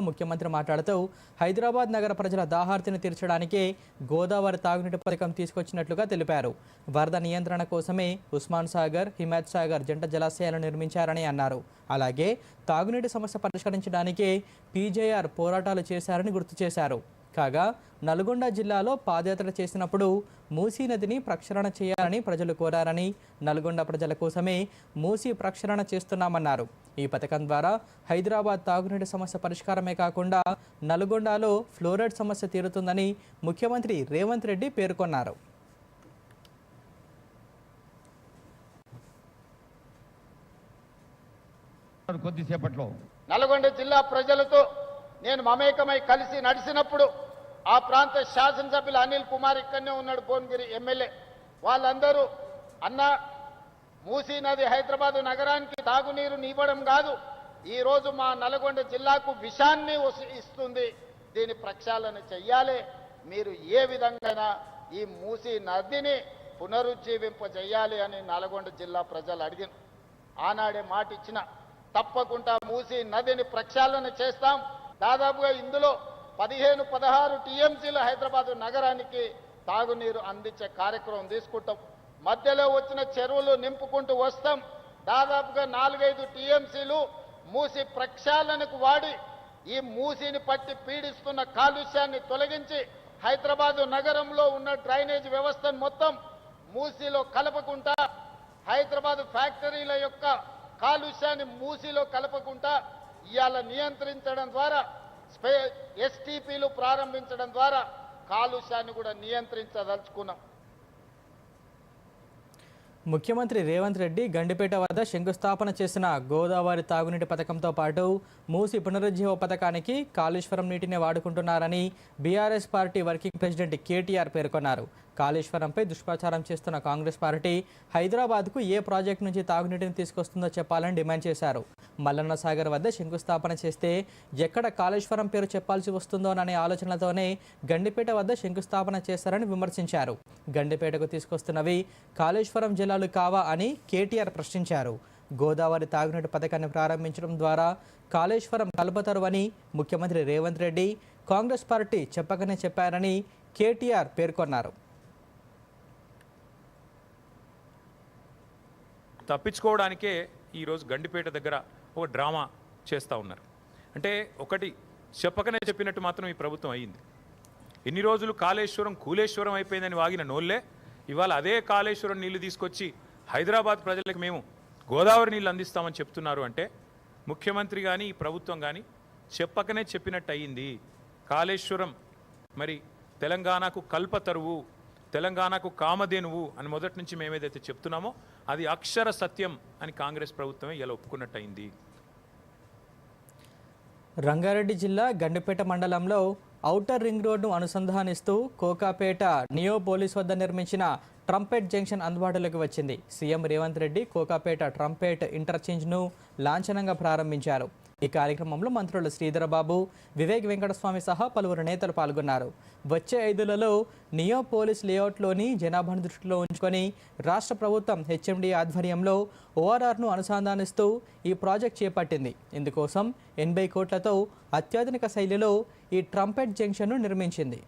ముఖ్యమంత్రి మాట్లాడుతూ హైదరాబాద్ నగర ప్రజల దాహార్తిని తీర్చడానికే గోదావరి తాగునీటి పథకం తీసుకొచ్చినట్లుగా తెలిపారు. వరద నియంత్రణ కోసమే ఉస్మాన్ సాగర్, హిమాయత్ సాగర్ జంట జలాశయాలను నిర్మించారని అన్నారు. అలాగే తాగునీటి సమస్య పరిష్కరించడానికే పీజేఆర్ పోరాటాలు చేశారని గుర్తు చేశారు. కాగా నల్గొండ జిల్లాలో పాదయాత్ర చేసినప్పుడు మూసీ నదిని ప్రక్షాళన చేయాలని ప్రజలు కోరారని, నల్గొండ ప్రజల కోసమే మూసీ ప్రక్షాళన చేస్తున్నామన్నారు. ఈ పథకం ద్వారా హైదరాబాద్ తాగునీటి సమస్య పరిష్కారమే కాకుండా నల్గొండలో ఫ్లోరైడ్ సమస్య తీరుతుందని ముఖ్యమంత్రి రేవంత్ రెడ్డి పేర్కొన్నారు. కొద్దిసేపట్లో నల్గొండ జిల్లా ప్రజలతో నేను మమేకమై కలిసి నడిచినప్పుడు ఆ ప్రాంత శాసనసభ్యులు అనిల్ కుమార్ ఇక్కడనే ఉన్నాడు, భువనగిరి ఎమ్మెల్యే. వాళ్ళందరూ అన్న మూసీ నది హైదరాబాద్ నగరానికి తాగునీరు ఇవ్వడం కాదు, ఈరోజు మా నల్గొండ జిల్లాకు విషాన్ని ఇస్తుంది, దీని ప్రక్షాళన చెయ్యాలి. మీరు ఏ విధంగా ఈ మూసీ నదిని పునరుజ్జీవింపజేయాలి అని నల్గొండ జిల్లా ప్రజలు అడిగిన ఆనాడే మాట ఇచ్చిన తప్పకుండా మూసీ నదిని ప్రక్షాళన చేస్తాం. దాదాపుగా ఇందులో 15-16 టీఎంసీలు హైదరాబాద్ నగరానికి తాగునీరు అందించే కార్యక్రమం తీసుకుంటాం. మధ్యలో వచ్చిన చెరువులు నింపుకుంటూ వస్తాం. దాదాపుగా 4-5 టీఎంసీలు మూసీ ప్రక్షాళనకు వాడి ఈ మూసీని పట్టి పీడిస్తున్న కాలుష్యాన్ని తొలగించి హైదరాబాద్ నగరంలో ఉన్న డ్రైనేజ్ వ్యవస్థను మొత్తం మూసీలో కలపకుండా, హైదరాబాద్ ఫ్యాక్టరీల యొక్క కాలుష్యాన్ని మూసీలో కలపకుండా ఇవాళ నియంత్రించడం ద్వారా, ఎస్టీపీలు ప్రారంభించడం ద్వారా కాలుష్యాన్ని కూడా నియంత్రించదలుచుకున్నాం. ముఖ్యమంత్రి రేవంత్ రెడ్డి గండిపేట వద్ద శంకుస్థాపన చేసిన గోదావరి తాగునీటి పథకంతో పాటు మూసి పునరుజ్జీవ పథకానికి కాళేశ్వరం నీటిని వాడుకుంటున్నారని BRS party working president KTR పేర్కొన్నారు. కాళేశ్వరంపై దుష్ప్రచారం చేస్తున్న కాంగ్రెస్ పార్టీ హైదరాబాద్కు ఏ ప్రాజెక్టు నుంచి తాగునీటిని తీసుకొస్తుందో చెప్పాలని డిమాండ్ చేశారు. మల్లన్న సాగర్ వద్ద శంకుస్థాపన చేస్తే ఎక్కడ కాళేశ్వరం పేరు చెప్పాల్సి వస్తుందోననే ఆలోచనలతోనే గండిపేట వద్ద శంకుస్థాపన చేశారని విమర్శించారు. గండిపేటకు తీసుకొస్తున్నవి కాళేశ్వరం జలాలు కావా అని కేటీఆర్ ప్రశ్నించారు. గోదావరి తాగునీటి పథకాన్ని ప్రారంభించడం ద్వారా కాళేశ్వరం కలుపుతారు అని ముఖ్యమంత్రి రేవంత్ రెడ్డి కాంగ్రెస్ పార్టీ చెప్పకనే చెప్పారని కేటీఆర్ పేర్కొన్నారు. తప్పించుకోవడానికే ఈరోజు గండిపేట దగ్గర ఒక డ్రామా చేస్తూ ఉన్నారు. అంటే ఒకటి చెప్పకనే చెప్పినట్టు మాత్రం ఈ ప్రభుత్వం అయ్యింది. ఎన్ని రోజులు కాళేశ్వరం కూలేశ్వరం అయిపోయిందని వాగిన నోళ్ళే ఇవాళ అదే కాళేశ్వరం నీళ్లు తీసుకొచ్చి హైదరాబాద్ ప్రజలకు మేము గోదావరి నీళ్ళు అందిస్తామని చెప్తున్నారు. అంటే ముఖ్యమంత్రి కానీ ఈ ప్రభుత్వం కానీ చెప్పకనే చెప్పినట్టు అయ్యింది. కాళేశ్వరం మరి తెలంగాణకు కల్పతరువు, తెలంగాణకు కామధేనువు అని మొదటి నుంచి మేమేదైతే చెప్తున్నామో అది అక్షర సత్యం అని కాంగ్రెస్ ప్రభుత్వమే ఇలా ఒప్పుకున్నట్టయింది. రంగారెడ్డి జిల్లా గండిపేట మండలంలో ఔటర్ రింగ్ రోడ్డును అనుసంధానిస్తూ కోకాపేట నియో పోలీస్ వద్ద నిర్మించిన ట్రంపెట్ జంక్షన్ అందుబాటులోకి వచ్చింది. సీఎం రేవంత్ రెడ్డి కోకాపేట ట్రంపెట్ ఇంటర్చేంజ్ను లాంఛనంగా ప్రారంభించారు. ఈ కార్యక్రమంలో మంత్రులు శ్రీధరబాబు, వివేక్ వెంకటస్వామి సహా పలువురు నేతలు పాల్గొన్నారు. వచ్చే 5 నియో పోలీస్ లేఅవుట్లోని జనాభాను దృష్టిలో ఉంచుకొని రాష్ట్ర ప్రభుత్వం హెచ్ఎండి ఆధ్వర్యంలో ఓఆర్ఆర్ను అనుసంధానిస్తూ ఈ ప్రాజెక్ట్ చేపట్టింది. ఇందుకోసం 80 కోట్లతో అత్యాధునిక శైలిలో ఈ ట్రంపెట్ జంక్షన్ను నిర్మించింది.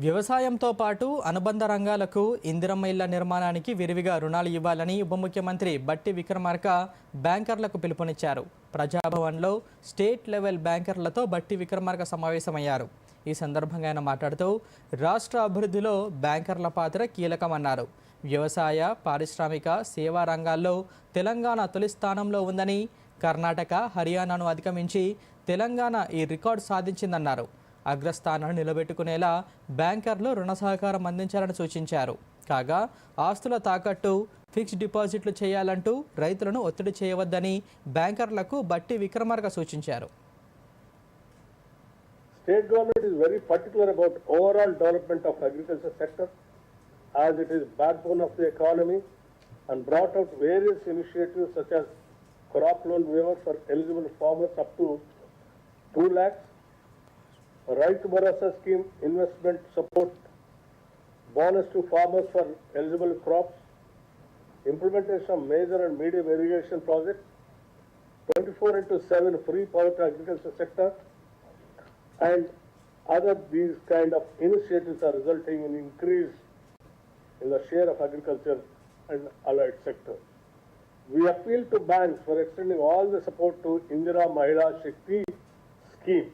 వ్యవసాయంతో పాటు అనుబంధ రంగాలకు ఇందిరమ్మ ఇళ్ల నిర్మాణానికి విరివిగా రుణాలు ఇవ్వాలని ఉప ముఖ్యమంత్రి బట్టి విక్రమార్క బ్యాంకర్లకు పిలుపునిచ్చారు. ప్రజాభవన్లో స్టేట్ లెవెల్ బ్యాంకర్లతో బట్టి విక్రమార్క సమావేశమయ్యారు. ఈ సందర్భంగా ఆయన మాట్లాడుతూ రాష్ట్ర అభివృద్ధిలో బ్యాంకర్ల పాత్ర కీలకమన్నారు. వ్యవసాయ, పారిశ్రామిక, సేవా రంగాల్లో తెలంగాణ తొలి స్థానంలో ఉందని, కర్ణాటక, హర్యానాను అధిగమించి తెలంగాణ ఈ రికార్డు సాధించిందన్నారు. అగ్రస్థానాన్ని నిలబెట్టుకునేలా బ్యాంకర్లు రుణ సహకారం అందించాలని సూచించారు. కాగా ఆస్తుల తాకట్టు, ఫిక్స్డ్ డిపాజిట్లు చేయాలంటూ రైతులను ఒత్తిడి చేయవద్దని బ్యాంకర్లకు బట్టి విక్రమార్క సూచించారు. State government is very particular about overall development of agriculture sector as it is backbone of the economy and brought out various initiatives such as crop loan waiver for eligible farmers up to 2 lakhs, రైతు Bharasa scheme investment support, bonus to farmers for eligible crops, implementation of major and medium irrigation projects, 24/7 free power to agriculture sector, and other these kind of initiatives are resulting in increase in the share of agriculture and allied sector. We appeal to banks for extending all the support to Indira Mahila Shakti scheme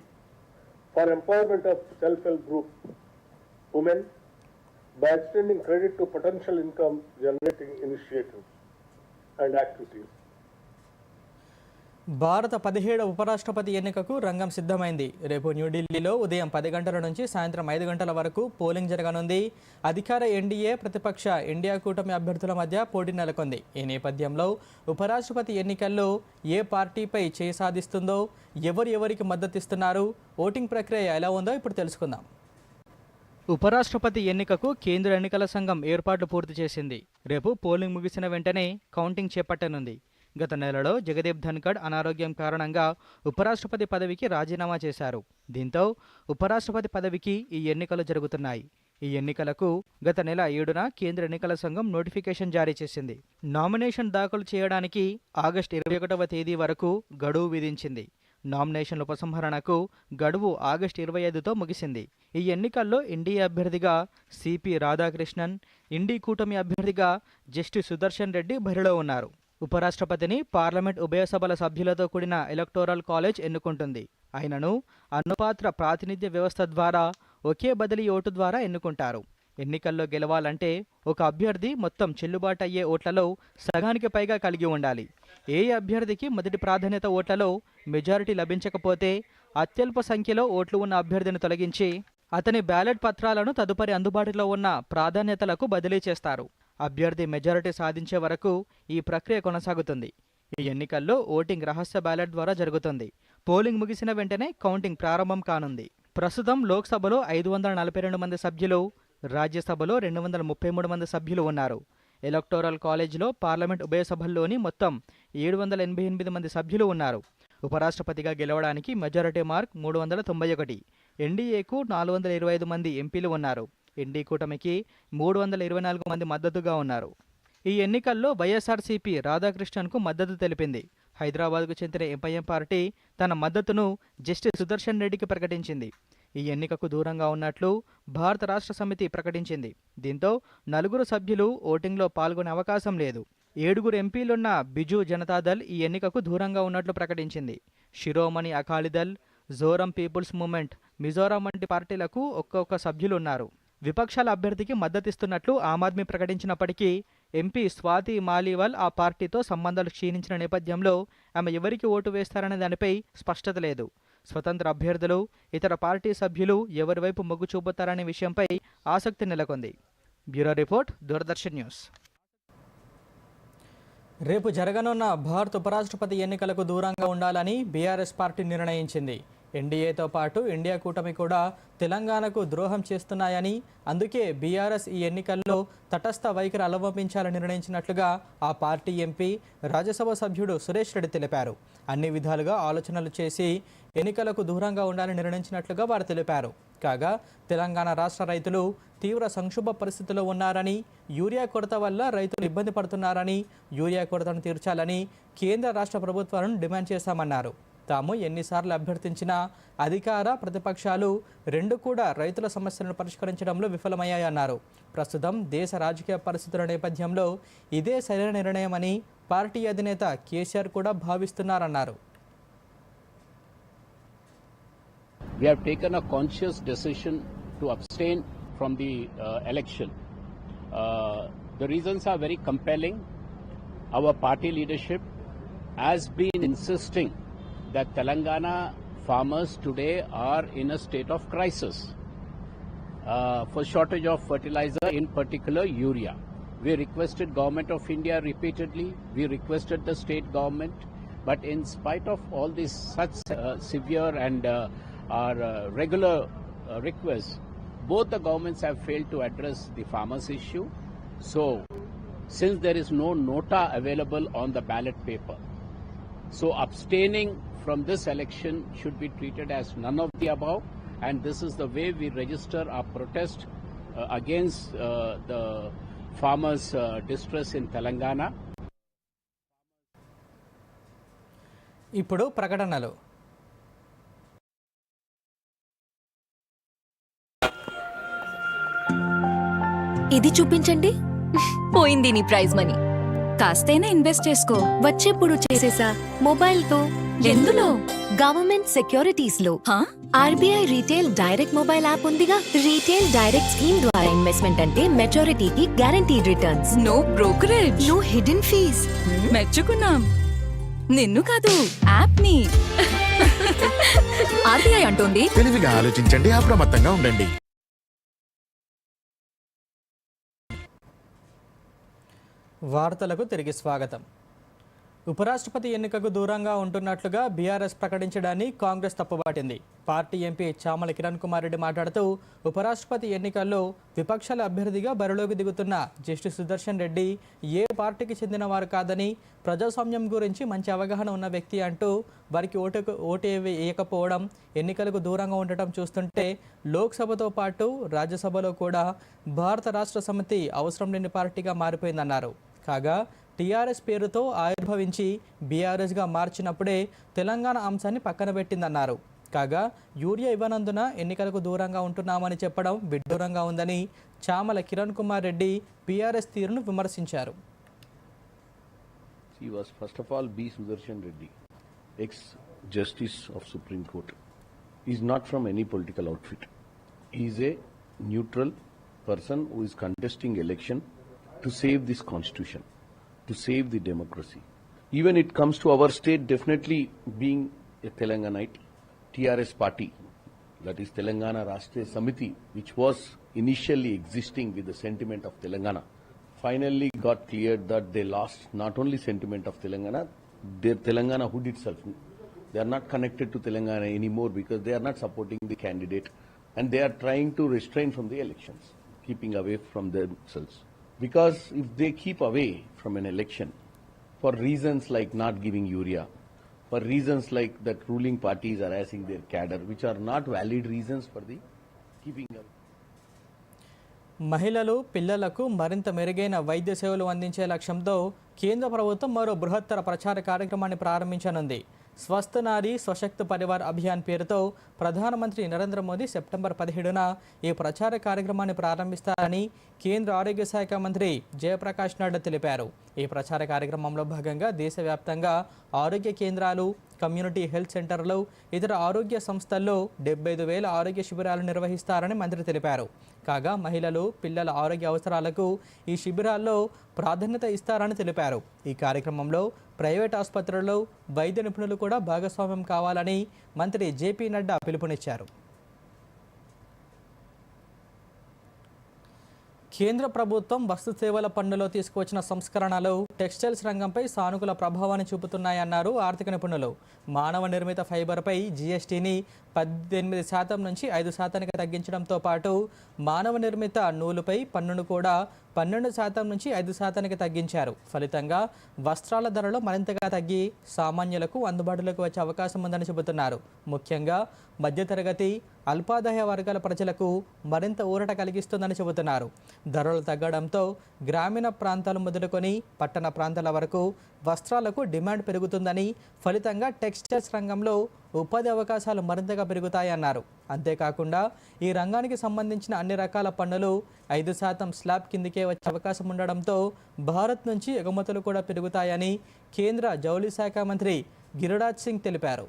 for empowerment of self-help group women by extending credit to potential income generating initiatives and activities. భారత 17వ ఉపరాష్ట్రపతి ఎన్నికకు రంగం సిద్ధమైంది. రేపు న్యూఢిల్లీలో ఉదయం 10 గంటల నుంచి సాయంత్రం 5 గంటల వరకు పోలింగ్ జరగనుంది. అధికార ఎన్డీఏ, ప్రతిపక్ష ఇండియా కూటమి అభ్యర్థుల మధ్య పోటీ నెలకొంది. ఈ నేపథ్యంలో ఉపరాష్ట్రపతి ఎన్నికల్లో ఏ పార్టీపై చేయి సాధిస్తుందో, ఎవరికి మద్దతిస్తున్నారు, ఓటింగ్ ప్రక్రియ ఎలా ఉందో ఇప్పుడు తెలుసుకుందాం. ఉపరాష్ట్రపతి ఎన్నికకు కేంద్ర ఎన్నికల సంఘం ఏర్పాట్లు పూర్తి చేసింది. రేపు పోలింగ్ ముగిసిన వెంటనే కౌంటింగ్ చేపట్టనుంది. గత నెలలో జగదీప్ ధన్కడ్ అనారోగ్యం కారణంగా ఉపరాష్ట్రపతి పదవికి రాజీనామా చేశారు. దీంతో ఉపరాష్ట్రపతి పదవికి ఈ ఎన్నికలు జరుగుతున్నాయి. ఈ ఎన్నికలకు గత నెల 7న కేంద్ర ఎన్నికల సంఘం నోటిఫికేషన్ జారీ చేసింది. నామినేషన్ దాఖలు చేయడానికి ఆగస్టు 21వ తేదీ వరకు గడువు విధించింది. నామినేషన్ల ఉపసంహరణకు గడువు ఆగస్టు 25తో ముగిసింది. ఈ ఎన్నికల్లో ఎన్డీఏ అభ్యర్థిగా సిపి రాధాకృష్ణన్, ఇండీ కూటమి అభ్యర్థిగా జస్టిస్ సుదర్శన్ రెడ్డి బరిలో ఉన్నారు. ఉపరాష్ట్రపతిని పార్లమెంట్ ఉభయ సభల సభ్యులతో కూడిన ఎలక్టోరల్ కాలేజ్ ఎన్నుకుంటుంది. ఆయనను అనుపాత్ర ప్రాతినిధ్య వ్యవస్థ ద్వారా ఒకే బదిలీ ఓటు ద్వారా ఎన్నుకుంటారు. ఎన్నికల్లో గెలవాలంటే ఒక అభ్యర్థి మొత్తం చెల్లుబాటు అయ్యే ఓట్లలో సగానికి పైగా కలిగి ఉండాలి. ఏ అభ్యర్థికి మొదటి ప్రాధాన్యత ఓట్లలో మెజారిటీ లభించకపోతే అత్యల్ప సంఖ్యలో ఓట్లు ఉన్న అభ్యర్థిని తొలగించి అతని బ్యాలెట్ పత్రాలను తదుపరి అందుబాటులో ఉన్న ప్రాధాన్యతలకు బదిలీ చేస్తారు. అభ్యర్థి మెజారిటీ సాధించే వరకు ఈ ప్రక్రియ కొనసాగుతుంది. ఈ ఎన్నికల్లో ఓటింగ్ రహస్య బ్యాలెట్ ద్వారా జరుగుతుంది. పోలింగ్ ముగిసిన వెంటనే కౌంటింగ్ ప్రారంభం కానుంది. ప్రస్తుతం లోక్సభలో 542 మంది సభ్యులు, రాజ్యసభలో 233 మంది సభ్యులు ఉన్నారు. ఎలక్టోరల్ కాలేజ్లో పార్లమెంట్ ఉభయ సభల్లోని మొత్తం 788 మంది సభ్యులు ఉన్నారు. ఉపరాష్ట్రపతిగా గెలవడానికి మెజారిటీ మార్క్ 391. ఎన్డీఏకు 425 మంది ఎంపీలు ఉన్నారు. ఎన్డీ కూటమికి 324 మంది మద్దతుగా ఉన్నారు. ఈ ఎన్నికల్లో వైఎస్ఆర్సీపీ రాధాకృష్ణన్కు మద్దతు తెలిపింది. హైదరాబాద్కు చెందిన ఎంఐఎం పార్టీ తన మద్దతును జస్టిస్ సుదర్శన్ రెడ్డికి ప్రకటించింది. ఈ ఎన్నికకు దూరంగా ఉన్నట్లు భారత రాష్ట్ర సమితి ప్రకటించింది. దీంతో 4 సభ్యులు ఓటింగ్లో పాల్గొనే అవకాశం లేదు. 7 ఎంపీలున్న బిజు జనతాదళ్ ఈ ఎన్నికకు దూరంగా ఉన్నట్లు ప్రకటించింది. శిరోమణి అకాలీదళ్, జోరం పీపుల్స్ మూవ్మెంట్, మిజోరాం వంటి పార్టీలకు ఒక్కొక్క సభ్యులున్నారు. విపక్షాల అభ్యర్థికి మద్దతిస్తున్నట్లు ఆమ్ ఆద్మీ ప్రకటించినప్పటికీ ఎంపీ స్వాతి మాలీవాల్ ఆ పార్టీతో సంబంధాలు క్షీణించిన నేపథ్యంలో ఆమె ఎవరికి ఓటు వేస్తారనే దానిపై స్పష్టత లేదు. స్వతంత్ర అభ్యర్థులు, ఇతర పార్టీ సభ్యులు ఎవరి వైపు మొగ్గు చూపుతారనే విషయంపై ఆసక్తి నెలకొంది. Bureau report, Doordarshan news. రేపు జరగనున్న భారత ఉపరాష్ట్రపతి ఎన్నికలకు దూరంగా ఉండాలని బీఆర్ఎస్ పార్టీ నిర్ణయించింది. ఎన్డీఏతో పాటు ఇండియా కూటమి కూడా తెలంగాణకు ద్రోహం చేస్తున్నాయని, అందుకే బీఆర్ఎస్ ఈ ఎన్నికల్లో తటస్థ వైఖరి అవలంబించాలని నిర్ణయించినట్లుగా ఆ పార్టీ ఎంపీ, రాజ్యసభ సభ్యుడు సురేష్ రెడ్డి తెలిపారు. అన్ని విధాలుగా ఆలోచనలు చేసి ఎన్నికలకు దూరంగా ఉండాలని నిర్ణయించినట్లుగా వారు తెలిపారు. కాగా తెలంగాణ రాష్ట్ర రైతులు తీవ్ర సంక్షోభ పరిస్థితిలో ఉన్నారని, యూరియా కొరత వల్ల రైతులు ఇబ్బంది పడుతున్నారని, యూరియా కొరతను తీర్చాలని కేంద్ర రాష్ట్ర ప్రభుత్వాలను డిమాండ్ చేశామన్నారు. తాము ఎన్నిసార్లు అభ్యర్థించినా అధికార, ప్రతిపక్షాలు రెండు కూడా రైతుల సమస్యలను పరిష్కరించడంలో విఫలమయ్యాయన్నారు. ప్రస్తుతం దేశ రాజకీయ పరిస్థితుల నేపథ్యంలో ఇదే సరైన నిర్ణయమని పార్టీ అధినేత కేసీఆర్ కూడా భావిస్తున్నారన్నారు. We have taken a conscious decision to abstain from the election. The reasons are very compelling. Our party leadership has been insisting that Telangana farmers today are in a state of crisis for shortage of fertilizer, in particular urea. We requested Government of India repeatedly, we requested the state government, but in spite of all these such severe and our regular requests, both the governments have failed to address the farmers' issue. So, since there is no nota available on the ballot paper, so abstaining from this election should be treated as none of the above, and this is the way we register our protest against the farmers' distress in Telangana. ఇప్పుడు ప్రకటనలు. ఇది చూపించండి. పోయింది నీ prize money. కాస్తైనా invest చేసుకో. వచ్చేప్పుడు చేసేసా mobile తో. ఎందులో? గవర్నమెంట్ సెక్యూరిటీస్ లో. RBI retail direct mobile app ఉందిగా. రీటైల్ డైరెక్ట్ స్కీమ్ ద్వారా ఇన్వెస్ట్మెంట్ అంటే మెచ్యూరిటీకి guaranteed returns. No brokerage, no hidden fees. మెచ్చుకున్నాం. నిన్ను కాదు, యాప్ ని. ఆర్బీఐ అంటోంది తెలివిగా ఆలోచించండి, అప్రమత్తంగా ఉండండి. వార్తలకు తిరిగి స్వాగతం. ఉపరాష్ట్రపతి ఎన్నికకు దూరంగా ఉంటున్నట్లుగా బీఆర్ఎస్ ప్రకటించడాన్ని కాంగ్రెస్ తప్పుబాటింది. పార్టీ ఎంపీ చామల కిరణ్ కుమార్ రెడ్డి మాట్లాడుతూ ఉపరాష్ట్రపతి ఎన్నికల్లో విపక్షాల అభ్యర్థిగా బరిలోకి దిగుతున్న జస్టిస్ సుదర్శన్ రెడ్డి ఏ పార్టీకి చెందిన వారు కాదని, ప్రజాస్వామ్యం గురించి మంచి అవగాహన ఉన్న వ్యక్తి అంటూ వారికి ఓటు వేయకపోవడం, ఎన్నికలకు దూరంగా ఉండటం చూస్తుంటే లోక్సభతో పాటు రాజ్యసభలో కూడా భారత రాష్ట్ర సమితి అవసరం లేని పార్టీగా మారిపోయిందన్నారు. కాగా టీఆర్ఎస్ పేరుతో ఆవిర్భవించి బీఆర్ఎస్గా మార్చినప్పుడే తెలంగాణ అంశాన్ని పక్కన పెట్టిందన్నారు. కాగా యూరియా ఇవ్వనందున ఎన్నికలకు దూరంగా ఉంటున్నామని చెప్పడం విడ్డూరంగా ఉందని చామల కిరణ్ కుమార్ రెడ్డి బీఆర్ఎస్ తీరును విమర్శించారు. He was first of all B. Sudarshan Reddy, ex-Justice of Supreme Court. He is not from any political outfit. He is a neutral person who is contesting election to save this constitution, to save the democracy. Even it comes to our state, definitely being a Telanganite, TRS party, that is Telangana Rashtriya Samiti, which was initially existing with the sentiment of Telangana, finally got cleared that they lost not only sentiment of Telangana, their Telangana hood itself. They are not connected to Telangana anymore because they are not supporting the candidate and they are trying to restrain from the elections, keeping away from themselves. Because if they keep away from an election for reasons like not giving urea, for reasons like that ruling parties are harassing their cadre, which are not valid reasons for the keeping away. మహిళలు, పిల్లలకు మరింత మెరుగైన వైద్య సేవలు అందించే లక్ష్యంతో కేంద్ర ప్రభుత్వం మరో బృహత్తర ప్రచార కార్యక్రమాన్ని ప్రారంభించనుంది. స్వస్థ నారీ స్వశక్త పరివార్ అభియాన్ పేరుతో ప్రధానమంత్రి నరేంద్ర మోదీ సెప్టెంబర్ 17న ఈ ప్రచార కార్యక్రమాన్ని ప్రారంభిస్తారని కేంద్ర ఆరోగ్య శాఖ మంత్రి జయప్రకాష్ నడ్డా తెలిపారు. ఈ ప్రచార కార్యక్రమంలో భాగంగా దేశవ్యాప్తంగా ఆరోగ్య కేంద్రాలు, కమ్యూనిటీ హెల్త్ సెంటర్లు, ఇతర ఆరోగ్య సంస్థల్లో 75,000 ఆరోగ్య శిబిరాలు నిర్వహిస్తారని మంత్రి తెలిపారు. కాగా మహిళలు, పిల్లల ఆరోగ్య అవసరాలకు ఈ శిబిరాల్లో ప్రాధాన్యత ఇస్తారని తెలిపారు. ఈ కార్యక్రమంలో ప్రైవేట్ ఆసుపత్రుల్లో వైద్య నిపుణులు కూడా భాగస్వామ్యం కావాలని మంత్రి జేపీ నడ్డా పిలుపునిచ్చారు. కేంద్ర ప్రభుత్వం వస్తు సేవల పన్నులో తీసుకువచ్చిన సంస్కరణలు టెక్స్టైల్స్ రంగంపై సానుకూల ప్రభావాన్ని చూపుతున్నాయన్నారు ఆర్థిక నిపుణులు. మానవ నిర్మిత ఫైబర్పై జీఎస్టీని 18% నుంచి 5% తగ్గించడంతో పాటు మానవ నిర్మిత నూలుపై పన్నును కూడా 12% నుంచి 5% తగ్గించారు. ఫలితంగా వస్త్రాల ధరలు మరింతగా తగ్గి సామాన్యులకు అందుబాటులోకి వచ్చే అవకాశం ఉందని చెబుతున్నారు. ముఖ్యంగా మధ్యతరగతి, అల్పాదాయ వర్గాల ప్రజలకు మరింత ఊరట కలిగిస్తుందని చెబుతున్నారు. ధరలు తగ్గడంతో గ్రామీణ ప్రాంతాలు మొదలుకొని పట్టణ ప్రాంతాల వరకు వస్త్రాలకు డిమాండ్ పెరుగుతుందని, ఫలితంగా టెక్స్టైల్స్ రంగంలో ఉపాధి అవకాశాలు మరింతగా పెరుగుతాయన్నారు. అంతేకాకుండా ఈ రంగానికి సంబంధించిన అన్ని రకాల పన్నులు 5% స్లాబ్ కిందికే వచ్చే అవకాశం ఉండడంతో భారత్ నుంచి ఎగుమతులు కూడా పెరుగుతాయని కేంద్ర జౌళి శాఖ మంత్రి గిరిరాజ్ సింగ్ తెలిపారు.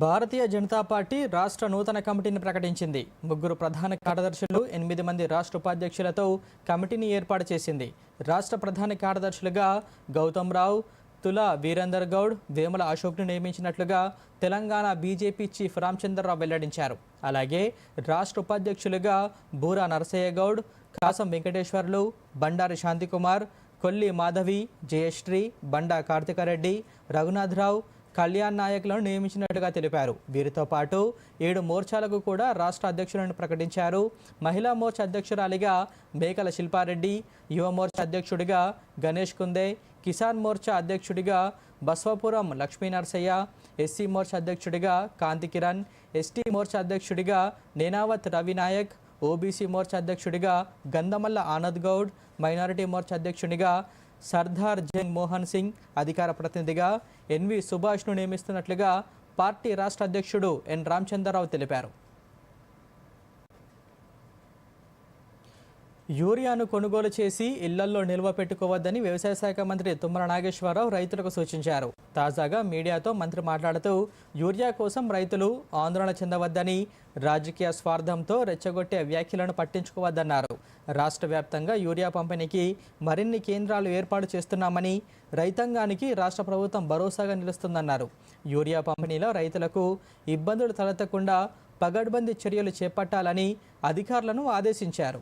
భారతీయ జనతా పార్టీ రాష్ట్ర నూతన కమిటీని ప్రకటించింది. 3 ప్రధాన కార్యదర్శులు, 8 మంది రాష్ట్ర ఉపాధ్యక్షులతో కమిటీని ఏర్పాటు చేసింది. రాష్ట్ర ప్రధాన కార్యదర్శులుగా గౌతమ్ రావు, తులా వీరేందర్ గౌడ్, వేముల అశోక్ను నియమించినట్లుగా తెలంగాణ బీజేపీ చీఫ్ రామచంద్రరావు వెల్లడించారు. అలాగే రాష్ట్ర ఉపాధ్యక్షులుగా బూరా నరసయ్య గౌడ్, కాసం వెంకటేశ్వర్లు, బండారి శాంతికుమార్, కొల్లి మాధవి, జయశ్రీ, బండా కార్తికారెడ్డి, రఘునాథరావు, కళ్యాణ్ నాయక్లను నియమించినట్టుగా తెలిపారు. వీరితో పాటు 7 మోర్చాలకు కూడా రాష్ట్ర అధ్యక్షులను ప్రకటించారు. మహిళా మోర్చా అధ్యక్షురాలిగా మేకల శిల్పారెడ్డి, యువ మోర్చా అధ్యక్షుడిగా గణేష్ కుందే, కిసాన్ మోర్చా అధ్యక్షుడిగా బస్వాపురం లక్ష్మీ నరసయ్య, ఎస్సీ మోర్చా అధ్యక్షుడిగా కాంతి కిరణ్, ఎస్టీ మోర్చా అధ్యక్షుడిగా నేనావత్ రవినాయక్, ఓబీసీ మోర్చా అధ్యక్షుడిగా గంధమల్ల ఆనంద్ గౌడ్, మైనారిటీ మోర్చా అధ్యక్షుడిగా సర్దార్ జంగ్ మోహన్ సింగ్, అధికార ప్రతినిధిగా ఎన్వి సుభాష్ను నియమిస్తున్నట్లుగా పార్టీ రాష్ట్ర అధ్యక్షుడు ఎన్ రామచంద్రరావు తెలిపారు. యూరియాను కొనుగోలు చేసి ఇళ్లల్లో నిల్వ పెట్టుకోవద్దని వ్యవసాయ శాఖ మంత్రి తుమ్మల నాగేశ్వరరావు రైతులకు సూచించారు. తాజాగా మీడియాతో మంత్రి మాట్లాడుతూ యూరియా కోసం రైతులు ఆందోళన చెందవద్దని, రాజకీయ స్వార్థంతో రెచ్చగొట్టే వ్యాఖ్యలను పట్టించుకోవద్దన్నారు. రాష్ట్ర వ్యాప్తంగా యూరియా పంపిణీకి మరిన్ని కేంద్రాలు ఏర్పాటు చేస్తున్నామని, రైతాంగానికి రాష్ట్ర ప్రభుత్వం భరోసాగా నిలుస్తుందన్నారు. యూరియా పంపిణీలో రైతులకు ఇబ్బందులు తలెత్తకుండా పగడ్బందీ చర్యలు చేపట్టాలని అధికారులను ఆదేశించారు.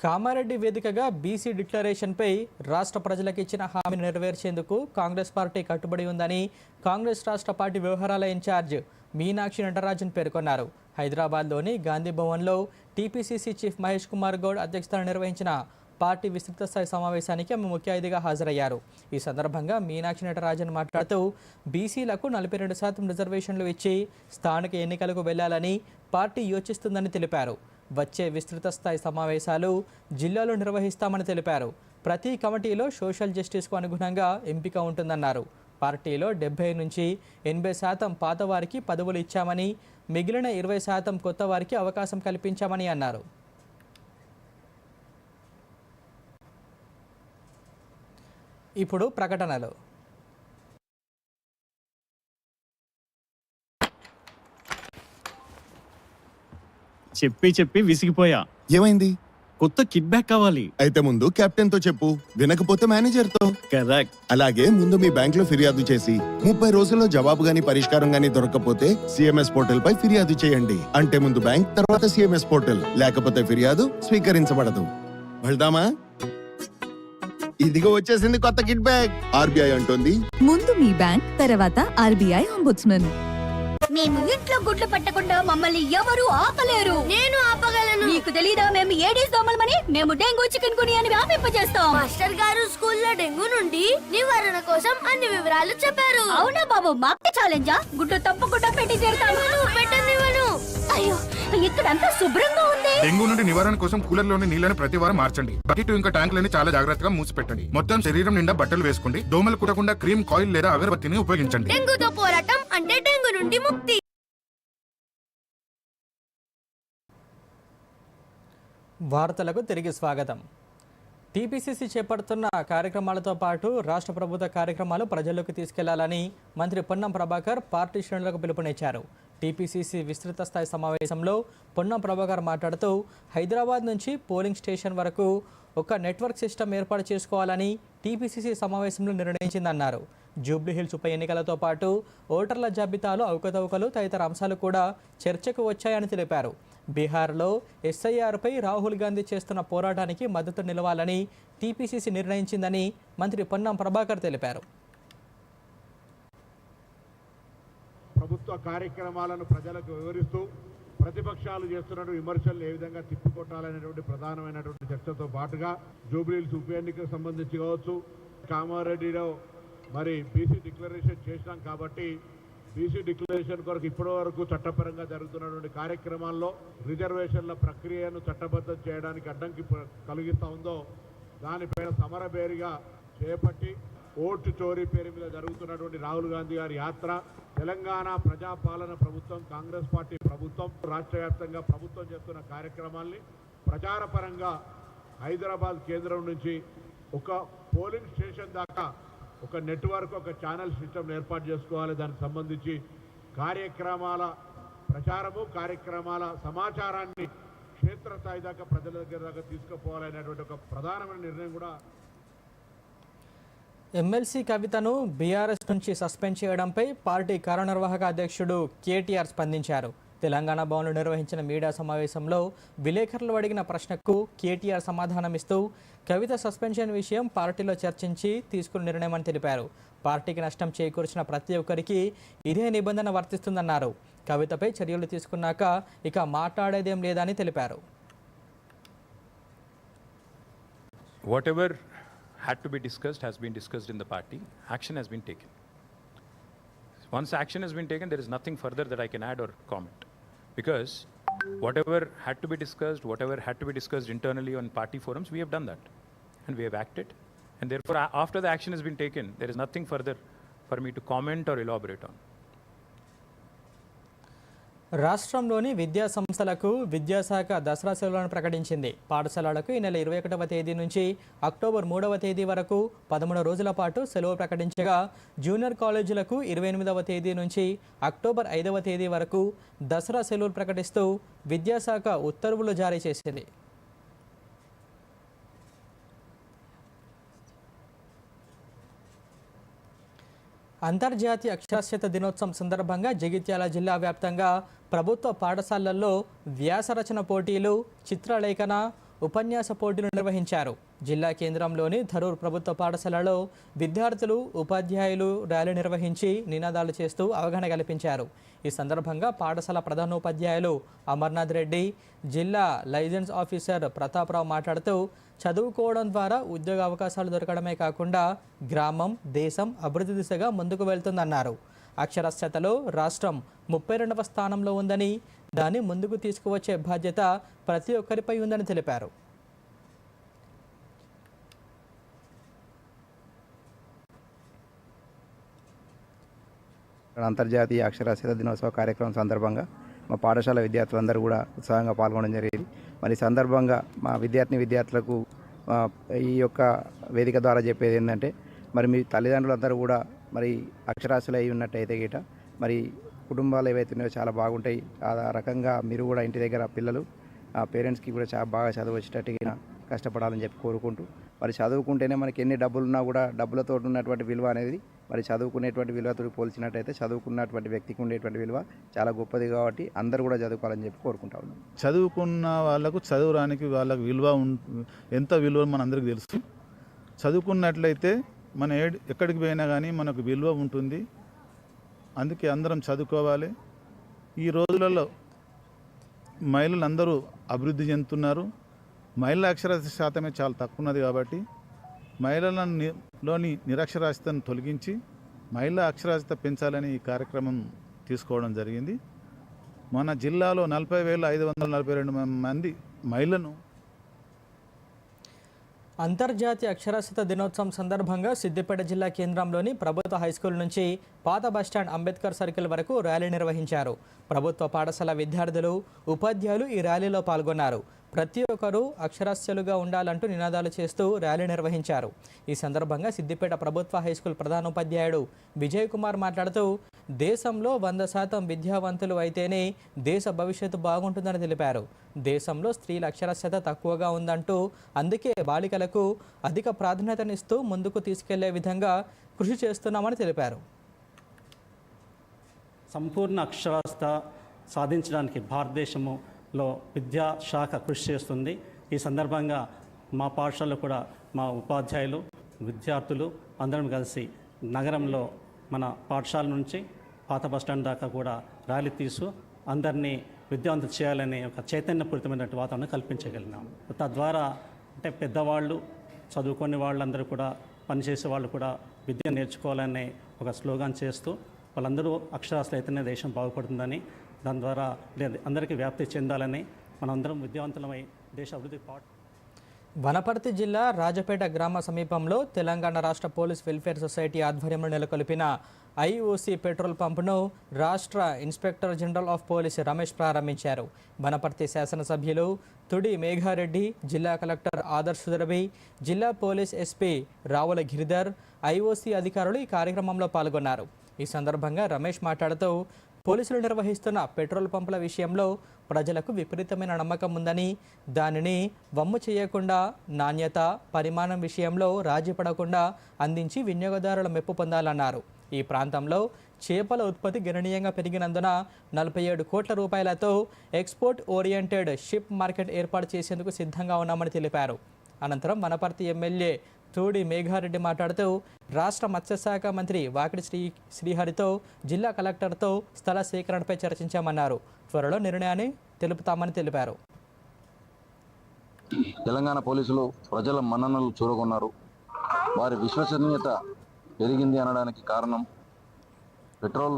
కామారెడ్డి వేదికగా బీసీ డిక్లరేషన్పై రాష్ట్ర ప్రజలకు ఇచ్చిన హామీని నెరవేర్చేందుకు కాంగ్రెస్ పార్టీ కట్టుబడి ఉందని కాంగ్రెస్ రాష్ట్ర పార్టీ వ్యవహారాల ఇన్ఛార్జ్ మీనాక్షి నటరాజన్ పేర్కొన్నారు. హైదరాబాద్లోని గాంధీ భవన్లో టీపీసీసీ చీఫ్ మహేష్ కుమార్ గౌడ్ అధ్యక్షతన నిర్వహించిన పార్టీ విస్తృత స్థాయి సమావేశానికి ఆమె ముఖ్య అతిథిగా హాజరయ్యారు. ఈ సందర్భంగా మీనాక్షి నటరాజన్ మాట్లాడుతూ బీసీలకు 42% రిజర్వేషన్లు ఇచ్చి స్థానిక ఎన్నికలకు వెళ్లాలని పార్టీ యోచిస్తుందని తెలిపారు. వచ్చే విస్తృత స్థాయి సమావేశాలు జిల్లాలో నిర్వహిస్తామని తెలిపారు. ప్రతి కమిటీలో సోషల్ జస్టిస్కు అనుగుణంగా ఎంపిక ఉంటుందన్నారు. పార్టీలో 70 నుంచి 80% పాత వారికి పదవులు ఇచ్చామని, మిగిలిన 20% కొత్త వారికి అవకాశం కల్పించామని అన్నారు. ఇప్పుడు ప్రకటనలు. చెప్పి విసిగిపోయా. ఏమైంది? కొత్త కిట్ బ్యాక్ కావాలి. అయితే ముందు కెప్టెన్ తో చెప్పు, వినకపోతే మేనేజర్ తో. కరెక్ట్. అలాగే ముందు మీ బ్యాంక్ లో ఫిర్యాదు చేసి 30 రోజుల్లో జవాబు గాని పరిష్కారం గాని దొరకకపోతే సిఎంఎస్ పోర్టల్ పై ఫిర్యాదు చేయండి. అంటే ముందు బ్యాంక్, తర్వాత సిఎంఎస్ పోర్టల్, లేకపోతే ఫిర్యాదు స్వీకరించబడదు. వెళ్దామా? ఇదిగో వచ్చేసింది కొత్త కిట్ బ్యాగ్. ఆర్బీఐ అంటోంది, ముందు మీ బ్యాంక్, తర్వాత ఆర్బీఐ అంబుడ్స్మన్. మేము ఇంట్లో గుడ్లు పెట్టకుండా మమ్మల్ని ఎవరు ఆపలేరు. నేను ఆపగలను. నీకు తెలీదా మేము ఏడీస్ దోమలమని? మేము డెంగూ చికెన్ గునియా అని వ్యాపింపజేస్తాం. మాస్టర్ గారు స్కూల్లో డెంగూ నుండి నివారణ కోసం అన్ని వివరాలు చెప్పారు. అవునా బాబు, మాకు ఛాలెంజా? గుడ్డు తప్పకుండా పెట్టి చేస్తాను. పెట్టనివ్వను. అయ్యో, ఇక్కడంతా శుభ్రంగా ఉంది. డెంగూ నుండి నివారణ కోసం కూలర్ లోని నీళ్లను ప్రతి వారం మార్చండి. బకెట్ ఇంకా ట్యాంకులని చాలా జాగ్రత్తగా మూసిపెట్టండి. మొత్తం శరీరం నిండా బట్టలు వేసుకోండి. దోమలు కుట్టకుండా క్రీమ్, కాయిల్ లేదా అగరబత్తిని ఉపయోగించండి. డెంగూతో పోరాటం అంటే డెంగూ నుండి ముక్తి. వార్తలకు తిరిగి స్వాగతం. టీపీసీసీ చేపడుతున్న కార్యక్రమాలతో పాటు రాష్ట్ర ప్రభుత్వ కార్యక్రమాలు ప్రజల్లోకి తీసుకెళ్లాలని మంత్రి పొన్నం ప్రభాకర్ పార్టీ శ్రేణులకు పిలుపునిచ్చారు. టీపీసీసీ విస్తృత స్థాయి సమావేశంలో పొన్నం ప్రభాకర్ మాట్లాడుతూ హైదరాబాద్ నుంచి పోలింగ్ స్టేషన్ వరకు ఒక నెట్వర్క్ సిస్టమ్ ఏర్పాటు చేసుకోవాలని టీపీసీసీ సమావేశంలో నిర్ణయించిందన్నారు. జూబ్లీహిల్స్ ఉప ఎన్నికలతో పాటు ఓటర్ల జాబితాలో అవకతవకలు తదితర అంశాలు కూడా చర్చకు వచ్చాయని తెలిపారు. బీహార్లో ఎస్ఐఆర్పై రాహుల్ గాంధీ చేస్తున్న పోరాటానికి మద్దతు నిలవాలని టీపీసీసీ నిర్ణయించిందని మంత్రి పొన్నం ప్రభాకర్ తెలిపారు. ప్రభుత్వ కార్యక్రమాలను ప్రజలకు వివరిస్తూ ప్రతిపక్షాలు చేస్తున్న విమర్శలు ఏ విధంగా తిప్పికొట్టాలనేటువంటి ప్రధానమైనటువంటి చర్చతో పాటుగా జూబ్లీహిల్స్ ఉప ఎన్నికకు సంబంధించి కావచ్చు, కామారెడ్డిలో మరి బీసీ డిక్లరేషన్ చేసినాం కాబట్టి బీసీ డిక్లరేషన్ కొరకు ఇప్పటి వరకు చట్టపరంగా జరుగుతున్నటువంటి కార్యక్రమాల్లో రిజర్వేషన్ల ప్రక్రియను చట్టబద్ధం చేయడానికి అడ్డంకి కలిగిస్తూ ఉందో దానిపైన సమరబేరిగా చేపట్టి ఓటు చోరీ పేరు మీద జరుగుతున్నటువంటి రాహుల్ గాంధీ గారి యాత్ర, తెలంగాణ ప్రజాపాలన ప్రభుత్వం, కాంగ్రెస్ పార్టీ ప్రభుత్వం రాష్ట్ర వ్యాప్తంగా ప్రభుత్వం చేస్తున్న కార్యక్రమాల్ని ప్రచారపరంగా హైదరాబాద్ కేంద్రం నుంచి ఒక పోలింగ్ స్టేషన్ దాకా ఒక నెట్వర్క్, ఒక ఛానల్ సిస్టమ్ ఏర్పాటు చేసుకోవాలి. దానికి సంబంధించి కార్యక్రమాల ప్రచారము, కార్యక్రమాల సమాచారాన్ని క్షేత్రస్థాయి దాకా ప్రజల దగ్గర దాకా తీసుకుపోవాలనేటువంటి ఒక ప్రధానమైన నిర్ణయం కూడా. ఎమ్మెల్సీ కవితను బీఆర్ఎస్ నుంచి సస్పెండ్ చేయడంపై పార్టీ కార్యనిర్వాహక అధ్యక్షుడు కేటీఆర్ స్పందించారు. తెలంగాణ భవన్లో నిర్వహించిన మీడియా సమావేశంలో విలేకరులు అడిగిన ప్రశ్నకు కేటీఆర్ సమాధానమిస్తూ కవిత సస్పెన్షన్ విషయం పార్టీలో చర్చించి తీసుకున్న నిర్ణయమని తెలిపారు. పార్టీకి నష్టం చేకూర్చిన ప్రతి ఒక్కరికి ఇదే నిబంధన వర్తిస్తుందన్నారు. కవితపై చర్యలు తీసుకున్నాక ఇక మాట్లాడేదేం లేదని తెలిపారు. Whatever had to be discussed has been discussed in the party. Action has been taken. Once action has been taken, there is nothing further that I can add or comment. Because whatever had to be discussed internally on party forums, we have done that. And we have acted. And therefore, after the action has been taken, there is nothing further for me to comment or elaborate on. రాష్ట్రంలోని విద్యా సంస్థలకు విద్యాశాఖ దసరా సెలవులను ప్రకటించింది. పాఠశాలలకు ఈ నెల 21వ తేదీ నుంచి అక్టోబర్ 3వ తేదీ వరకు 13 రోజుల పాటు సెలవు ప్రకటించగా, జూనియర్ కాలేజీలకు 28వ తేదీ నుంచి అక్టోబర్ 5వ తేదీ వరకు దసరా సెలవులు ప్రకటిస్తూ విద్యాశాఖ ఉత్తర్వులు జారీ చేసింది. అంతర్జాతీయ అక్షరాస్యత దినోత్సవం సందర్భంగా జగిత్యాల జిల్లా వ్యాప్తంగా ప్రభుత్వ పాఠశాలల్లో వ్యాసరచన పోటీలు, చిత్రలేఖన, ఉపన్యాస పోటీలు నిర్వహించారు. జిల్లా కేంద్రంలోని ధరూర్ ప్రభుత్వ పాఠశాలలో విద్యార్థులు, ఉపాధ్యాయులు ర్యాలీ నిర్వహించి నినాదాలు చేస్తూ అవగాహన కల్పించారు. ఈ సందర్భంగా పాఠశాల ప్రధానోపాధ్యాయులు అమర్నాథ్ రెడ్డి, జిల్లా లైసెన్స్ ఆఫీసర్ ప్రతాప్రావు మాట్లాడుతూ చదువుకోవడం ద్వారా ఉద్యోగ అవకాశాలు దొరకడమే కాకుండా గ్రామం, దేశం అభివృద్ధి దిశగా ముందుకు వెళ్తుందన్నారు. అక్షరాస్యతలో రాష్ట్రం 32వ స్థానంలో ఉందని, దాన్ని ముందుకు తీసుకువచ్చే బాధ్యత ప్రతి ఒక్కరిపై ఉందని తెలిపారు. అంతర్జాతీయ అక్షరాస్యత దినోత్సవ కార్యక్రమం సందర్భంగా మా పాఠశాల విద్యార్థులందరూ కూడా ఉత్సాహంగా పాల్గొనడం జరిగింది. మరి ఈ సందర్భంగా మా విద్యార్థులకు ఈ యొక్క వేదిక ద్వారా చెప్పేది ఏంటంటే, మరి మీ తల్లిదండ్రులందరూ కూడా మరి అక్షరాస్యులు అయి ఉన్నట్టయితే గిట మరి కుటుంబాలు ఏవైతే ఉన్నాయో చాలా బాగుంటాయి. ఆ రకంగా మీరు కూడా ఇంటి దగ్గర పిల్లలు పేరెంట్స్కి కూడా చాలా బాగా చదువు వచ్చేటట్టుగా కష్టపడాలని చెప్పి కోరుకుంటూ, మరి చదువుకుంటేనే మనకి ఎన్ని డబ్బులున్నా కూడా డబ్బులతో ఉన్నటువంటి విలువ అనేది మరి చదువుకునేటువంటి విలువతో పోల్చినట్టయితే చదువుకున్నటువంటి వ్యక్తికి ఉండేటువంటి విలువ చాలా గొప్పది. కాబట్టి అందరూ కూడా చదువుకోవాలని చెప్పి కోరుకుంటా ఉన్నాం. చదువుకున్న వాళ్ళకు చదువురానికి వాళ్ళకు విలువ ఎంత విలువ మన అందరికీ తెలుసు. చదువుకున్నట్లయితే మన ఎక్కడికి పోయినా కానీ మనకు విలువ ఉంటుంది. అందుకే అందరం చదువుకోవాలి. ఈ రోజులలో మహిళలు అందరూ అభివృద్ధి చెందుతున్నారు. మహిళల అక్షరాస్యత శాతమే చాలా తక్కువ ఉన్నది. కాబట్టి మహిళలలోని నిరక్షరాస్యతను తొలగించి మహిళా అక్షరాస్యత పెంచాలని ఈ కార్యక్రమం తీసుకోవడం జరిగింది. మన జిల్లాలో 40,542 మంది మహిళలను అంతర్జాతీయ అక్షరాస్యత దినోత్సవం సందర్భంగా సిద్దిపేట జిల్లా కేంద్రంలోని ప్రభుత్వ హైస్కూల్ నుంచి పాత బస్టాండ్ అంబేద్కర్ సర్కిల్ వరకు ర్యాలీ నిర్వహించారు. ప్రభుత్వ పాఠశాల విద్యార్థులు, ఉపాధ్యాయులు ఈ ర్యాలీలో పాల్గొన్నారు. ప్రతి ఒక్కరూ అక్షరాస్యులుగా ఉండాలంటూ నినాదాలు చేస్తూ ర్యాలీ నిర్వహించారు. ఈ సందర్భంగా సిద్దిపేట ప్రభుత్వ హైస్కూల్ ప్రధానోపాధ్యాయుడు విజయ్ కుమార్ మాట్లాడుతూ, దేశంలో 100% విద్యావంతులు అయితేనే దేశ భవిష్యత్తు బాగుంటుందని తెలిపారు. దేశంలో స్త్రీల అక్షరాస్యత తక్కువగా ఉందంటూ, అందుకే బాలికలకు అధిక ప్రాధాన్యతనిస్తూ ముందుకు తీసుకెళ్లే విధంగా కృషి చేస్తున్నామని తెలిపారు. సంపూర్ణ అక్షరాస్యత సాధించడానికి భారతదేశంలో విద్యాశాఖ కృషి చేస్తుంది. ఈ సందర్భంగా మా పాఠశాలలో కూడా మా ఉపాధ్యాయులు, విద్యార్థులు అందరం కలిసి నగరంలో మన పాఠశాల నుంచి పాత బస్టాండ్ దాకా కూడా ర్యాలీ తీసు అందరినీ విద్యావంతులు చేయాలనే ఒక చైతన్యపూరితమైన వాతావరణం కల్పించగలిగినాం. తద్వారా అంటే పెద్దవాళ్ళు, చదువుకునే వాళ్ళందరూ కూడా, పనిచేసే వాళ్ళు కూడా విద్య నేర్చుకోవాలనే ఒక స్లోగాన్ చేస్తూ వాళ్ళందరూ అక్షరాస్యులు అయితేనే దేశం బాగుపడుతుందని, దాని ద్వారా అందరికీ వ్యాప్తి చెందాలని, మనందరం విద్యావంతులమై దేశ అభివృద్ధి వనపర్తి జిల్లా రాజపేట గ్రామ సమీపంలో తెలంగాణ రాష్ట్ర పోలీస్ వెల్ఫేర్ సొసైటీ ఆధ్వర్యంలో నెలకొల్పిన ఐఓసీ పెట్రోల్ పంపును రాష్ట్ర inspector general of police Ramesh ప్రారంభించారు. వనపర్తి శాసనసభ్యులు తుడి మేఘారెడ్డి, జిల్లా కలెక్టర్ ఆదర్శ్ సుదరబి, జిల్లా police SP Ravula Giridhar, IOC అధికారులు ఈ కార్యక్రమంలో పాల్గొన్నారు. ఈ సందర్భంగా రమేష్ మాట్లాడుతూ, పోలీసులు నిర్వహిస్తున్న పెట్రోల్ పంపుల విషయంలో ప్రజలకు విపరీతమైన నమ్మకం ఉందని, దానిని వమ్ము చేయకుండా నాణ్యత, పరిమాణం విషయంలో రాజీ పడకుండా అందించి వినియోగదారుల మెప్పు పొందాలన్నారు. ఈ ప్రాంతంలో చేపల ఉత్పత్తి గణనీయంగా పెరిగినందున 47 కోట్ల రూపాయలతో ఎక్స్పోర్ట్ ఓరియంటెడ్ షిప్ మార్కెట్ ఏర్పాటు చేసేందుకు సిద్ధంగా ఉన్నామని తెలిపారు. అనంతరం వనపర్తి ఎమ్మెల్యే తోడి మేఘారెడ్డి మాట్లాడుతూ రాష్ట్ర మత్స్యశాఖ మంత్రి వాకిడి శ్రీహరితో జిల్లా కలెక్టర్తో స్థల సేకరణపై చర్చించామన్నారు. త్వరలో నిర్ణయాన్ని తెలుపుతామని తెలిపారు. తెలంగాణ పోలీసులు ప్రజల మన్ననలు చూరగొన్నారు. వారి విశ్వసనీయత పెరిగింది అనడానికి కారణం పెట్రోల్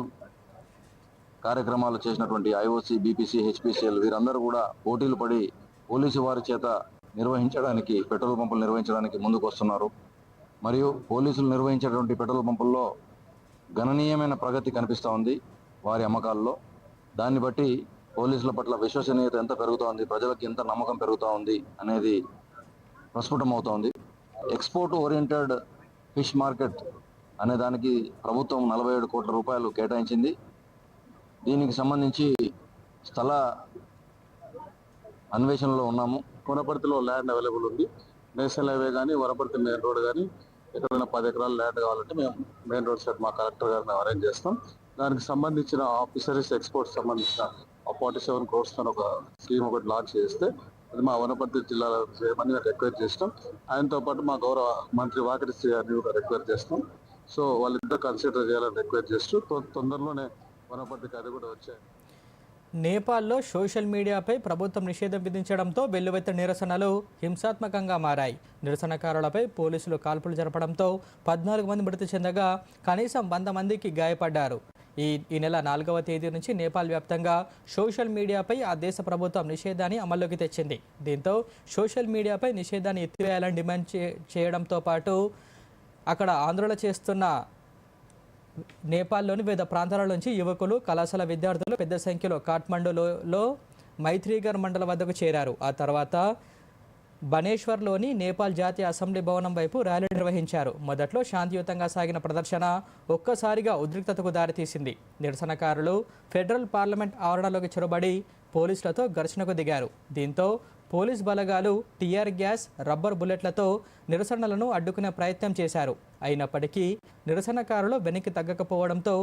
కార్యక్రమాలు చేసినటువంటి ఐఓసి, బీపీసీ, హెచ్పిసిఎల్ వీరందరూ కూడా పోటీలు పడి పోలీసు వారి చేత నిర్వహించడానికి, పెట్రోల్ పంపులు నిర్వహించడానికి ముందుకు వస్తున్నారు. మరియు పోలీసులు నిర్వహించేటువంటి పెట్రోల్ పంపుల్లో గణనీయమైన ప్రగతి కనిపిస్తూ ఉంది వారి అమ్మకాల్లో. దాన్ని బట్టి పోలీసుల పట్ల విశ్వసనీయత ఎంత పెరుగుతూ ఉంది, ప్రజలకు ఎంత నమ్మకం పెరుగుతూ ఉంది అనేది ప్రస్ఫుటమవుతోంది. ఎక్స్పోర్ట్ ఓరియంటెడ్ ఫిష్ మార్కెట్ అనే దానికి ప్రభుత్వం 47 కోట్ల రూపాయలు కేటాయించింది. దీనికి సంబంధించి స్థల అన్వేషణలో ఉన్నాము. వనపర్తిలో ల్యాండ్ అవైలబుల్ ఉంది. నేషనల్ హైవే కానీ, వనపర్తి మెయిన్ రోడ్ కానీ ఎక్కడైనా 10 ఎకరాల ల్యాండ్ కావాలంటే మేము మెయిన్ రోడ్ సైడ్ మా కలెక్టర్ గారిని అరేంజ్ చేస్తాం. దానికి సంబంధించిన ఫిషరీస్ ఎక్స్పోర్ట్స్ సంబంధించిన 47 crores ఒక స్కీమ్ ఒకటి లాంచ్ చేస్తే అది మా వనపర్తి జిల్లాలో చేయమని రిక్వైర్ చేస్తాం. ఆయనతో పాటు మా గౌరవ మంత్రి వాకిటి శ్రీ గారిని కూడా రిక్వైర్ చేస్తాం. సో వాళ్ళిద్దరు కన్సిడర్ చేయాలని రిక్వైర్ చేస్తూ తొందరలోనే వనపర్తికి అది కూడా వచ్చాయి. నేపాల్లో సోషల్ మీడియాపై ప్రభుత్వం నిషేధం విధించడంతో వెల్లువెత్తిన నిరసనలు హింసాత్మకంగా మారాయి. నిరసనకారులపై పోలీసులు కాల్పులు జరపడంతో 14 మంది మృతి చెందగా కనీసం 100 మందికి గాయపడ్డారు. ఈ నెల 4వ తేదీ నుంచి నేపాల్ వ్యాప్తంగా సోషల్ మీడియాపై ఆ దేశ ప్రభుత్వం నిషేధాన్ని అమల్లోకి తెచ్చింది. దీంతో సోషల్ మీడియాపై నిషేధాన్ని ఎత్తివేయాలని డిమాండ్ చేయడంతో పాటు అక్కడ ఆందోళన చేస్తున్న నేపాల్లోని వివిధ ప్రాంతాల నుంచి యువకులు, కళాశాల విద్యార్థులు పెద్ద సంఖ్యలో కాఠ్మండూలో మైత్రీగర్ మండల వద్దకు చేరారు. ఆ తర్వాత బనేశ్వర్లోని నేపాల్ జాతీయ అసెంబ్లీ భవనం వైపు ర్యాలీ నిర్వహించారు. మొదట్లో శాంతియుతంగా సాగిన ప్రదర్శన ఒక్కసారిగా ఉద్రిక్తతకు దారితీసింది. నిరసనకారులు ఫెడరల్ పార్లమెంట్ ఆవరణలోకి చొరబడి పోలీసులతో ఘర్షణకు దిగారు. దీంతో పోలీస్ బలగాలు టీఆర్ గ్యాస్, రబ్బర్ బుల్లెట్లతో నిరసనలను అడ్డుకునే ప్రయత్నం చేశారు. అయినప్పటికీ నిరసనకారులు వెనక్కి తగ్గకపోవడంతో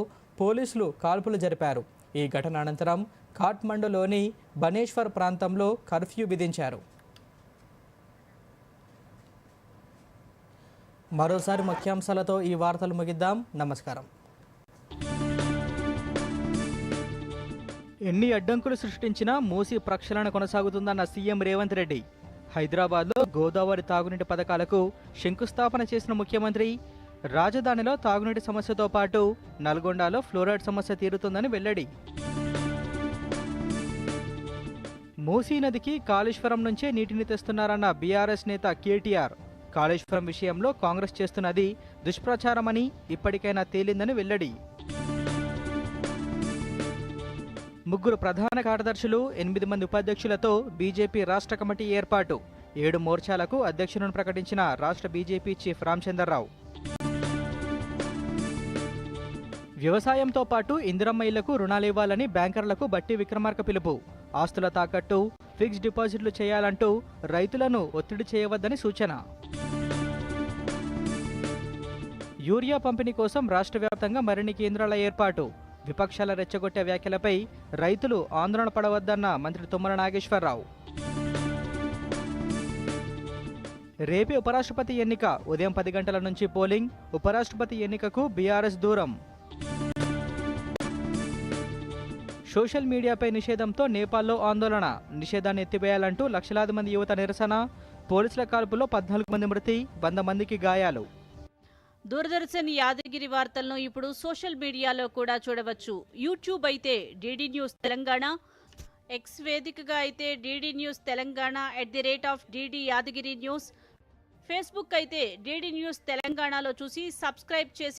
పోలీసులు కాల్పులు జరిపారు. ఈ ఘటన అనంతరం కాఠ్మండూలోని బనేశ్వర్ ప్రాంతంలో కర్ఫ్యూ విధించారు. మరోసారి ముఖ్యాంశాలతో ఈ వార్తలు ముగిద్దాం. నమస్కారం. ఎన్ని అడ్డంకులు సృష్టించినా మూసీ ప్రక్షాళన కొనసాగుతుందన్న సీఎం రేవంత్ రెడ్డి. హైదరాబాద్లో గోదావరి తాగునీటి పథకాలకు శంకుస్థాపన చేసిన ముఖ్యమంత్రి రాజధానిలో తాగునీటి సమస్యతో పాటు నల్గొండలో ఫ్లోరైడ్ సమస్య తీరుతుందని వెల్లడి. మూసీ నదికి కాళేశ్వరం నుంచే నీటిని తెస్తున్నారన్న బీఆర్ఎస్ నేత కేటీఆర్. కాళేశ్వరం విషయంలో కాంగ్రెస్ చేస్తున్నది దుష్ప్రచారమని ఇప్పటికైనా తేలిందని వెల్లడి. 3 ప్రధాన కార్యదర్శులు, 8 మంది ఉపాధ్యక్షులతో బీజేపీ రాష్ట్ర కమిటీ ఏర్పాటు. 7 మోర్చాలకు అధ్యక్షులను ప్రకటించిన రాష్ట్ర బీజేపీ చీఫ్ రామచంద్రరావు. వ్యవసాయంతో పాటు ఇందిరమ్మ ఇళ్లకు రుణాలు ఇవ్వాలని బ్యాంకర్లకు బట్టి విక్రమార్క పిలుపు. ఆస్తుల తాకట్టు, ఫిక్స్డ్ డిపాజిట్లు చేయాలంటూ రైతులను ఒత్తిడి చేయవద్దని సూచన. యూరియా పంపిణీ కోసం రాష్ట్ర వ్యాప్తంగా మరిన్ని కేంద్రాల ఏర్పాటు. విపక్షాల రెచ్చగొట్టే వ్యాఖ్యలపై రైతులు ఆందోళన పడవద్దన్న మంత్రి తుమ్మల నాగేశ్వరరావు. రేపే ఉపరాష్ట్రపతి ఎన్నిక. ఉదయం 10 గంటల నుంచి పోలింగ్. ఉపరాష్ట్రపతి ఎన్నికకు బీఆర్ఎస్ దూరం. సోషల్ మీడియాపై నిషేధంతో నేపాల్లో ఆందోళన. నిషేధాన్ని ఎత్తివేయాలంటూ లక్షలాది మంది యువత నిరసన. పోలీసుల కాల్పుల్లో 14 మంది మృతి, 100 మందికి గాయాలు. దూరదర్శన్ యాదగిరి వార్తలను ఇప్పుడు సోషల్ మీడియాలో కూడా చూడవచ్చు. యూట్యూబ్ అయితే డీడీ న్యూస్ తెలంగాణ, ఎక్స్ వేదికగా అయితే DD news Telangana @DD Yadagiri news, Facebook అయితే డీడీ న్యూస్ తెలంగాణలో చూసి సబ్స్క్రైబ్ చేసి